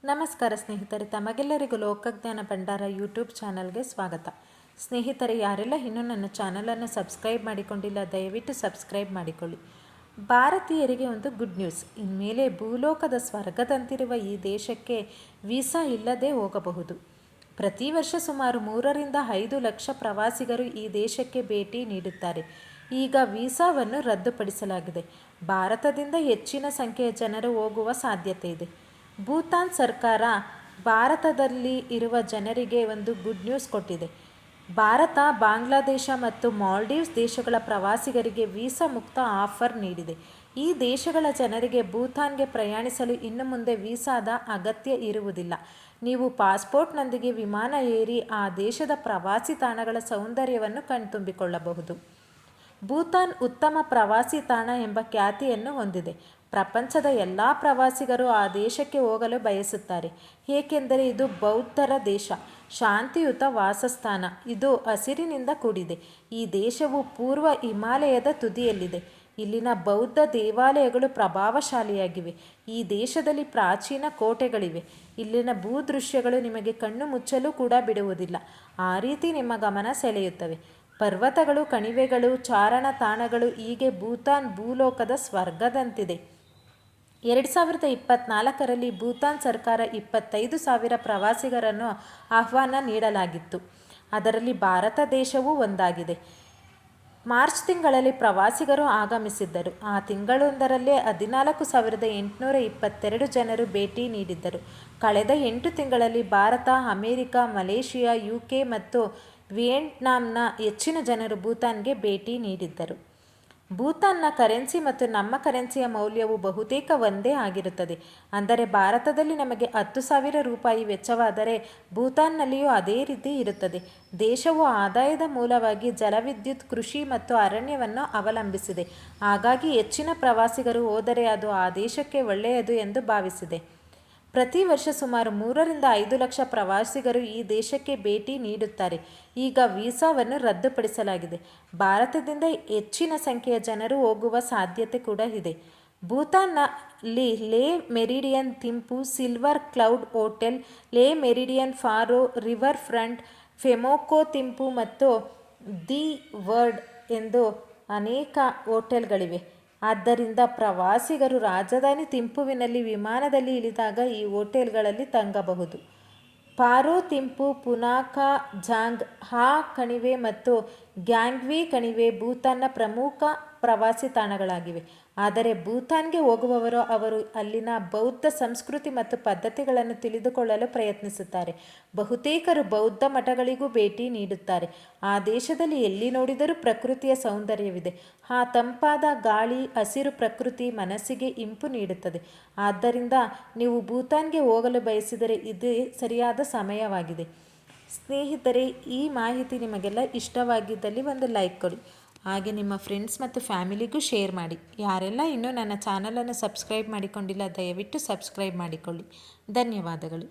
ನಮಸ್ಕಾರ ಸ್ನೇಹಿತರೆ, ತಮಗೆಲ್ಲರಿಗೂ ಲೋಕಜ್ಞಾನ ಭಂಡಾರ ಯೂಟ್ಯೂಬ್ ಚಾನಲ್ಗೆ ಸ್ವಾಗತ. ಸ್ನೇಹಿತರೆ, ಯಾರೆಲ್ಲ ಇನ್ನೂ ನನ್ನ ಚಾನಲನ್ನು ಸಬ್ಸ್ಕ್ರೈಬ್ ಮಾಡಿಕೊಂಡಿಲ್ಲ ದಯವಿಟ್ಟು ಸಬ್ಸ್ಕ್ರೈಬ್ ಮಾಡಿಕೊಳ್ಳಿ. ಭಾರತೀಯರಿಗೆ ಒಂದು ಗುಡ್ ನ್ಯೂಸ್. ಇನ್ಮೇಲೆ ಭೂಲೋಕದ ಸ್ವರ್ಗದಂತಿರುವ ಈ ದೇಶಕ್ಕೆ ವೀಸಾ ಇಲ್ಲದೆ ಹೋಗಬಹುದು. ಪ್ರತಿ ವರ್ಷ ಸುಮಾರು 3-5 ಲಕ್ಷ ಪ್ರವಾಸಿಗರು ಈ ದೇಶಕ್ಕೆ ಭೇಟಿ ನೀಡುತ್ತಾರೆ. ಈಗ ವೀಸಾವನ್ನು ರದ್ದುಪಡಿಸಲಾಗಿದೆ. ಭಾರತದಿಂದ ಹೆಚ್ಚಿನ ಸಂಖ್ಯೆಯ ಜನರು ಹೋಗುವ ಸಾಧ್ಯತೆ ಇದೆ. ಭೂತಾನ್ ಸರ್ಕಾರ ಭಾರತದಲ್ಲಿ ಇರುವ ಜನರಿಗೆ ಒಂದು ಗುಡ್ ನ್ಯೂಸ್ ಕೊಟ್ಟಿದೆ. ಭಾರತ, ಬಾಂಗ್ಲಾದೇಶ ಮತ್ತು ಮಾಲ್ಡೀವ್ಸ್ ದೇಶಗಳ ಪ್ರವಾಸಿಗರಿಗೆ ವೀಸಾ ಮುಕ್ತ ಆಫರ್ ನೀಡಿದೆ. ಈ ದೇಶಗಳ ಜನರಿಗೆ ಭೂತಾನ್ಗೆ ಪ್ರಯಾಣಿಸಲು ಇನ್ನು ಮುಂದೆ ವೀಸಾದ ಅಗತ್ಯ ಇರುವುದಿಲ್ಲ. ನೀವು ಪಾಸ್ಪೋರ್ಟ್ನೊಂದಿಗೆ ವಿಮಾನ ಏರಿ ಆ ದೇಶದ ಪ್ರವಾಸಿ ತಾಣಗಳ ಸೌಂದರ್ಯವನ್ನು ಕಣ್ತುಂಬಿಕೊಳ್ಳಬಹುದು. ಭೂತಾನ್ ಉತ್ತಮ ಪ್ರವಾಸಿ ತಾಣ ಎಂಬ ಖ್ಯಾತಿಯನ್ನು ಹೊಂದಿದೆ. ಪ್ರಪಂಚದ ಎಲ್ಲ ಪ್ರವಾಸಿಗರು ಆ ದೇಶಕ್ಕೆ ಹೋಗಲು ಬಯಸುತ್ತಾರೆ, ಏಕೆಂದರೆ ಇದು ಬೌದ್ಧರ ದೇಶ, ಶಾಂತಿಯುತ ವಾಸಸ್ಥಾನ. ಇದು ಹಸಿರಿನಿಂದ ಕೂಡಿದೆ. ಈ ದೇಶವು ಪೂರ್ವ ಹಿಮಾಲಯದ ತುದಿಯಲ್ಲಿದೆ. ಇಲ್ಲಿನ ಬೌದ್ಧ ದೇವಾಲಯಗಳು ಪ್ರಭಾವಶಾಲಿಯಾಗಿವೆ. ಈ ದೇಶದಲ್ಲಿ ಪ್ರಾಚೀನ ಕೋಟೆಗಳಿವೆ. ಇಲ್ಲಿನ ಭೂದೃಶ್ಯಗಳು ನಿಮಗೆ ಕಣ್ಣು ಮುಚ್ಚಲು ಕೂಡ ಬಿಡುವುದಿಲ್ಲ. ಆ ರೀತಿ ನಿಮ್ಮ ಗಮನ ಸೆಳೆಯುತ್ತವೆ. ಪರ್ವತಗಳು, ಕಣಿವೆಗಳು, ಚಾರಣ ತಾಣಗಳು, ಹೀಗೆ ಭೂತಾನ್ ಭೂಲೋಕದ ಸ್ವರ್ಗದಂತಿದೆ. 2024ರಲ್ಲಿ ಭೂತಾನ್ ಸರ್ಕಾರ 25,000 ಪ್ರವಾಸಿಗರನ್ನು ಆಹ್ವಾನ ನೀಡಲಾಗಿತ್ತು. ಅದರಲ್ಲಿ ಭಾರತ ದೇಶವೂ ಒಂದಾಗಿದೆ. ಮಾರ್ಚ್ ತಿಂಗಳಲ್ಲಿ ಪ್ರವಾಸಿಗರು ಆಗಮಿಸಿದ್ದರು. ಆ ತಿಂಗಳೊಂದರಲ್ಲೇ 14,822 ಜನರು ಭೇಟಿ ನೀಡಿದ್ದರು. ಕಳೆದ 8 ತಿಂಗಳಲ್ಲಿ ಭಾರತ, ಅಮೆರಿಕ, ಮಲೇಷಿಯಾ, UK ಮತ್ತು ವಿಯೆಟ್ನಾಂನ ಹೆಚ್ಚಿನ ಜನರು ಭೂತಾನ್ಗೆ ಭೇಟಿ ನೀಡಿದ್ದರು. ಭೂತಾನ್ನ ಕರೆನ್ಸಿ ಮತ್ತು ನಮ್ಮ ಕರೆನ್ಸಿಯ ಮೌಲ್ಯವು ಬಹುತೇಕ ಒಂದೇ ಆಗಿರುತ್ತದೆ. ಅಂದರೆ ಭಾರತದಲ್ಲಿ ನಮಗೆ 10,000 ರೂಪಾಯಿ ವೆಚ್ಚವಾದರೆ ಭೂತಾನ್ನಲ್ಲಿಯೂ ಅದೇ ರೀತಿ ಇರುತ್ತದೆ. ದೇಶವು ಆದಾಯದ ಮೂಲವಾಗಿ ಜಲವಿದ್ಯುತ್, ಕೃಷಿ ಮತ್ತು ಅರಣ್ಯವನ್ನು ಅವಲಂಬಿಸಿದೆ. ಹಾಗಾಗಿ ಹೆಚ್ಚಿನ ಪ್ರವಾಸಿಗರು ಹೋದರೆ ಅದು ಆ ದೇಶಕ್ಕೆ ಒಳ್ಳೆಯದು ಎಂದು ಭಾವಿಸಿದೆ. ಪ್ರತಿ ವರ್ಷ ಸುಮಾರು 3-5 ಲಕ್ಷ ಪ್ರವಾಸಿಗರು ಈ ದೇಶಕ್ಕೆ ಭೇಟಿ ನೀಡುತ್ತಾರೆ. ಈಗ ವೀಸಾವನ್ನು ರದ್ದುಪಡಿಸಲಾಗಿದೆ. ಭಾರತದಿಂದ ಹೆಚ್ಚಿನ ಸಂಖ್ಯೆಯ ಜನರು ಹೋಗುವ ಸಾಧ್ಯತೆ ಕೂಡ ಇದೆ. ಭೂತಾನ್ನಲ್ಲಿ ಲೇ meridian Thimphu, silver cloud hotel, ಲೇ meridian Faroe, river front, ಫೆಮೋಕೋ Thimphu ಮತ್ತು ದಿ ವರ್ಡ್ ಎಂದು ಅನೇಕ ಹೋಟೆಲ್ಗಳಿವೆ. ಆದ್ದರಿಂದ ಪ್ರವಾಸಿಗರು ರಾಜಧಾನಿ ಥಿಂಪುವಿನಲ್ಲಿ ವಿಮಾನದಲ್ಲಿ ಇಳಿದಾಗ ಈ ಹೋಟೆಲ್ಗಳಲ್ಲಿ ತಂಗಬಹುದು. ಪಾರೋ ಥಿಂಪು, ಪುನಾಕಾ ಜಾಂಗ್ ಹಾ ಕಣಿವೆ ಮತ್ತು ಗ್ಯಾಂಗ್ವಿ ಕಣಿವೆ ಭೂತಾನ್ನ ಪ್ರಮುಖ ಪ್ರವಾಸಿ ತಾಣಗಳಾಗಿವೆ. ಆದರೆ ಭೂತಾನ್ಗೆ ಹೋಗುವವರು ಅವರು ಅಲ್ಲಿನ ಬೌದ್ಧ ಸಂಸ್ಕೃತಿ ಮತ್ತು ಪದ್ಧತಿಗಳನ್ನು ತಿಳಿದುಕೊಳ್ಳಲು ಪ್ರಯತ್ನಿಸುತ್ತಾರೆ. ಬಹುತೇಕರು ಬೌದ್ಧ ಮಠಗಳಿಗೂ ಭೇಟಿ ನೀಡುತ್ತಾರೆ. ಆ ದೇಶದಲ್ಲಿ ಎಲ್ಲಿ ನೋಡಿದರೂ ಪ್ರಕೃತಿಯ ಸೌಂದರ್ಯವಿದೆ. ಆ ತಂಪಾದ ಗಾಳಿ, ಹಸಿರು ಪ್ರಕೃತಿ ಮನಸ್ಸಿಗೆ ಇಂಪು ನೀಡುತ್ತದೆ. ಆದ್ದರಿಂದ ನೀವು ಭೂತಾನ್ಗೆ ಹೋಗಲು ಬಯಸಿದರೆ ಇದು ಸರಿಯಾದ ಸಮಯವಾಗಿದೆ. ಸ್ನೇಹಿತರೆ, ಈ ಮಾಹಿತಿ ನಿಮಗೆಲ್ಲ ಇಷ್ಟವಾಗಿದ್ದಲ್ಲಿ ಒಂದು ಲೈಕ್ ಕೊಡಿ. ಹಾಗೆ ನಿಮ್ಮ ಫ್ರೆಂಡ್ಸ್ ಮತ್ತು ಫ್ಯಾಮಿಲಿಗೂ ಶೇರ್ ಮಾಡಿ. ಯಾರೆಲ್ಲ ಇನ್ನೂ ನನ್ನ ಚಾನಲನ್ನು ಸಬ್ಸ್ಕ್ರೈಬ್ ಮಾಡಿಕೊಂಡಿಲ್ಲ ದಯವಿಟ್ಟು ಸಬ್ಸ್ಕ್ರೈಬ್ ಮಾಡಿಕೊಳ್ಳಿ. ಧನ್ಯವಾದಗಳು.